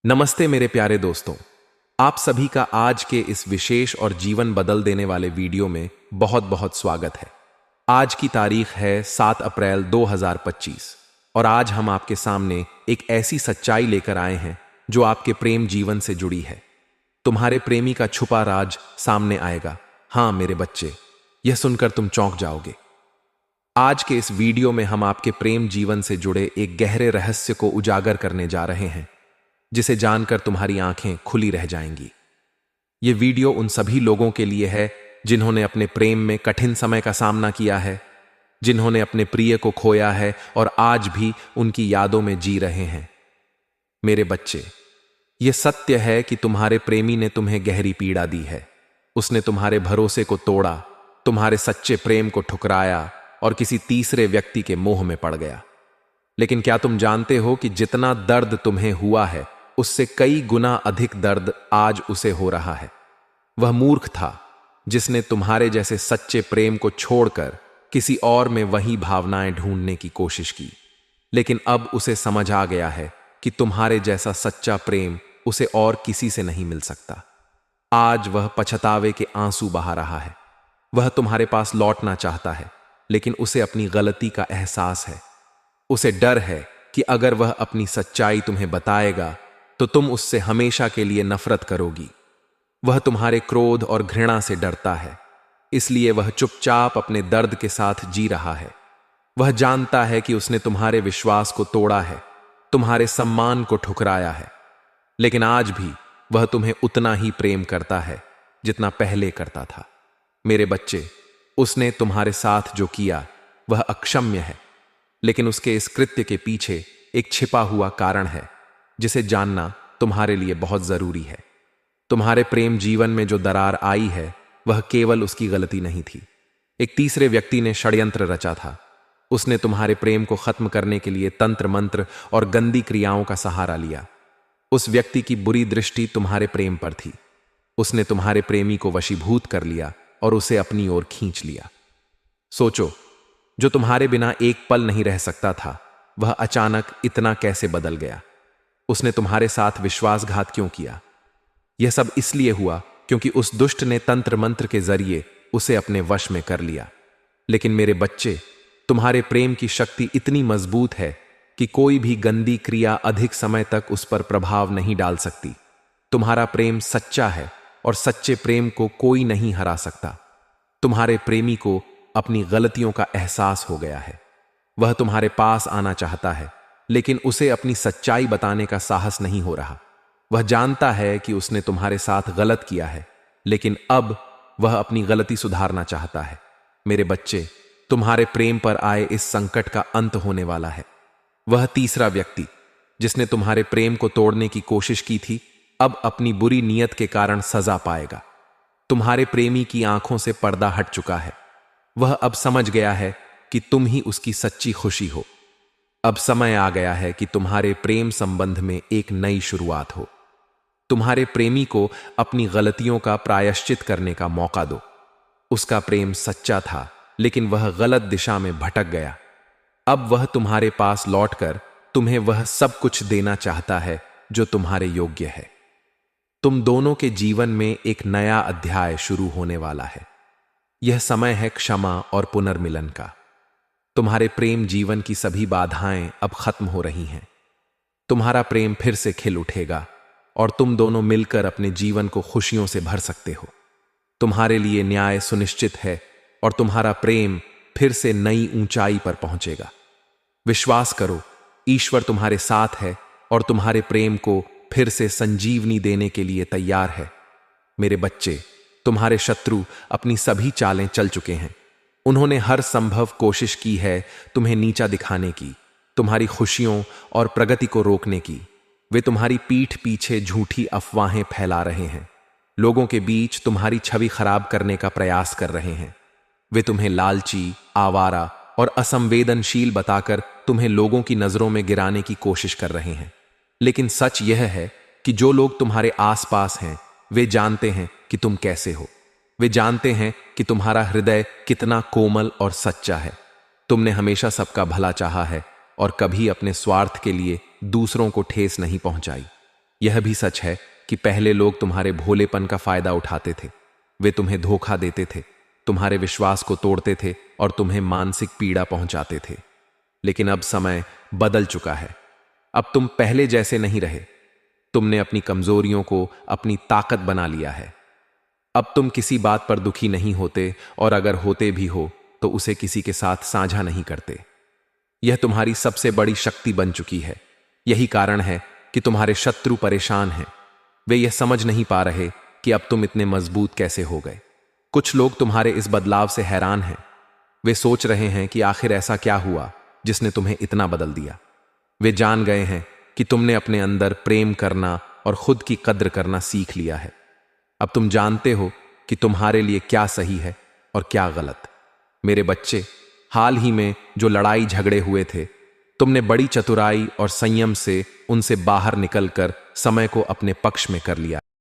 नमस्ते मेरे प्यारे दोस्तों। आप सभी का आज के इस विशेष और जीवन बदल देने वाले वीडियो में बहुत बहुत स्वागत है। आज की तारीख है 7 अप्रैल 2025 और आज हम आपके सामने एक ऐसी सच्चाई लेकर आए हैं जो आपके प्रेम जीवन से जुड़ी है। तुम्हारे प्रेमी का छुपा राज सामने आएगा। हाँ मेरे बच्चे, यह सुनकर तुम चौंक जाओगे। आज के इस वीडियो में हम आपके प्रेम जीवन से जुड़े एक गहरे रहस्य को उजागर करने जा रहे हैं, जिसे जानकर तुम्हारी आंखें खुली रह जाएंगी। यह वीडियो उन सभी लोगों के लिए है जिन्होंने अपने प्रेम में कठिन समय का सामना किया है, जिन्होंने अपने प्रिय को खोया है और आज भी उनकी यादों में जी रहे हैं। मेरे बच्चे, यह सत्य है कि तुम्हारे प्रेमी ने तुम्हें गहरी पीड़ा दी है। उसने तुम्हारे भरोसे को तोड़ा, तुम्हारे सच्चे प्रेम को ठुकराया और किसी तीसरे व्यक्ति के मोह में पड़ गया। लेकिन क्या तुम जानते हो कि जितना दर्द तुम्हें हुआ है, उससे कई गुना अधिक दर्द आज उसे हो रहा है। वह मूर्ख था जिसने तुम्हारे जैसे सच्चे प्रेम को छोड़कर किसी और में वही भावनाएं ढूंढने की कोशिश की। लेकिन अब उसे समझ आ गया है कि तुम्हारे जैसा सच्चा प्रेम उसे और किसी से नहीं मिल सकता। आज वह पछतावे के आंसू बहा रहा है। वह तुम्हारे पास लौटना चाहता है, लेकिन उसे अपनी गलती का एहसास है। उसे डर है कि अगर वह अपनी सच्चाई तुम्हें बताएगा तो तुम उससे हमेशा के लिए नफरत करोगी। वह तुम्हारे क्रोध और घृणा से डरता है, इसलिए वह चुपचाप अपने दर्द के साथ जी रहा है। वह जानता है कि उसने तुम्हारे विश्वास को तोड़ा है, तुम्हारे सम्मान को ठुकराया है, लेकिन आज भी वह तुम्हें उतना ही प्रेम करता है जितना पहले करता था। मेरे बच्चे, उसने तुम्हारे साथ जो किया वह अक्षम्य है, लेकिन उसके इस कृत्य के पीछे एक छिपा हुआ कारण है जिसे जानना तुम्हारे लिए बहुत जरूरी है। तुम्हारे प्रेम जीवन में जो दरार आई है वह केवल उसकी गलती नहीं थी। एक तीसरे व्यक्ति ने षड्यंत्र रचा था। उसने तुम्हारे प्रेम को खत्म करने के लिए तंत्र मंत्र और गंदी क्रियाओं का सहारा लिया। उस व्यक्ति की बुरी दृष्टि तुम्हारे प्रेम पर थी। उसने तुम्हारे प्रेमी को वशीभूत कर लिया और उसे अपनी ओर खींच लिया। सोचो, जो तुम्हारे बिना एक पल नहीं रह सकता था, वह अचानक इतना कैसे बदल गया? उसने तुम्हारे साथ विश्वासघात क्यों किया? यह सब इसलिए हुआ क्योंकि उस दुष्ट ने तंत्र मंत्र के जरिए उसे अपने वश में कर लिया। लेकिन मेरे बच्चे, तुम्हारे प्रेम की शक्ति इतनी मजबूत है कि कोई भी गंदी क्रिया अधिक समय तक उस पर प्रभाव नहीं डाल सकती। तुम्हारा प्रेम सच्चा है और सच्चे प्रेम को कोई नहीं हरा सकता। तुम्हारे प्रेमी को अपनी गलतियों का एहसास हो गया है। वह तुम्हारे पास आना चाहता है, लेकिन उसे अपनी सच्चाई बताने का साहस नहीं हो रहा। वह जानता है कि उसने तुम्हारे साथ गलत किया है, लेकिन अब वह अपनी गलती सुधारना चाहता है। मेरे बच्चे, तुम्हारे प्रेम पर आए इस संकट का अंत होने वाला है। वह तीसरा व्यक्ति जिसने तुम्हारे प्रेम को तोड़ने की कोशिश की थी, अब अपनी बुरी नीयत के कारण सजा पाएगा। तुम्हारे प्रेमी की आंखों से पर्दा हट चुका है। वह अब समझ गया है कि तुम ही उसकी सच्ची खुशी हो। अब समय आ गया है कि तुम्हारे प्रेम संबंध में एक नई शुरुआत हो। तुम्हारे प्रेमी को अपनी गलतियों का प्रायश्चित करने का मौका दो। उसका प्रेम सच्चा था, लेकिन वह गलत दिशा में भटक गया। अब वह तुम्हारे पास लौटकर तुम्हें वह सब कुछ देना चाहता है जो तुम्हारे योग्य है। तुम दोनों के जीवन में एक नया अध्याय शुरू होने वाला है। यह समय है क्षमा और पुनर्मिलन का। तुम्हारे प्रेम जीवन की सभी बाधाएं अब खत्म हो रही हैं। तुम्हारा प्रेम फिर से खिल उठेगा और तुम दोनों मिलकर अपने जीवन को खुशियों से भर सकते हो। तुम्हारे लिए न्याय सुनिश्चित है और तुम्हारा प्रेम फिर से नई ऊंचाई पर पहुंचेगा। विश्वास करो, ईश्वर तुम्हारे साथ है और तुम्हारे प्रेम को फिर से संजीवनी देने के लिए तैयार है। मेरे बच्चे, तुम्हारे शत्रु अपनी सभी चालें चल चुके हैं। उन्होंने हर संभव कोशिश की है तुम्हें नीचा दिखाने की, तुम्हारी खुशियों और प्रगति को रोकने की। वे तुम्हारी पीठ पीछे झूठी अफवाहें फैला रहे हैं। लोगों के बीच तुम्हारी छवि खराब करने का प्रयास कर रहे हैं। वे तुम्हें लालची, आवारा और असंवेदनशील बताकर तुम्हें लोगों की नजरों में गिराने की कोशिश कर रहे हैं। लेकिन सच यह है कि जो लोग तुम्हारे आसपास हैं, वे जानते हैं कि तुम कैसे हो। वे जानते हैं कि तुम्हारा हृदय कितना कोमल और सच्चा है। तुमने हमेशा सबका भला चाहा है और कभी अपने स्वार्थ के लिए दूसरों को ठेस नहीं पहुंचाई। यह भी सच है कि पहले लोग तुम्हारे भोलेपन का फायदा उठाते थे। वे तुम्हें धोखा देते थे, तुम्हारे विश्वास को तोड़ते थे और तुम्हें मानसिक पीड़ा पहुंचाते थे। लेकिन अब समय बदल चुका है। अब तुम पहले जैसे नहीं रहे। तुमने अपनी कमजोरियों को अपनी ताकत बना लिया है। अब तुम किसी बात पर दुखी नहीं होते, और अगर होते भी हो तो उसे किसी के साथ साझा नहीं करते। यह तुम्हारी सबसे बड़ी शक्ति बन चुकी है। यही कारण है कि तुम्हारे शत्रु परेशान हैं। वे यह समझ नहीं पा रहे कि अब तुम इतने मजबूत कैसे हो गए। कुछ लोग तुम्हारे इस बदलाव से हैरान हैं। वे सोच रहे हैं कि आखिर ऐसा क्या हुआ जिसने तुम्हें इतना बदल दिया। वे जान गए हैं कि तुमने अपने अंदर प्रेम करना और खुद की कद्र करना सीख लिया है। अब तुम जानते हो कि तुम्हारे लिए क्या सही है और क्या गलत। मेरे बच्चे, हाल ही में जो लड़ाई झगड़े हुए थे, तुमने बड़ी चतुराई और संयम से उनसे बाहर निकलकर समय को अपने पक्ष में कर लिया।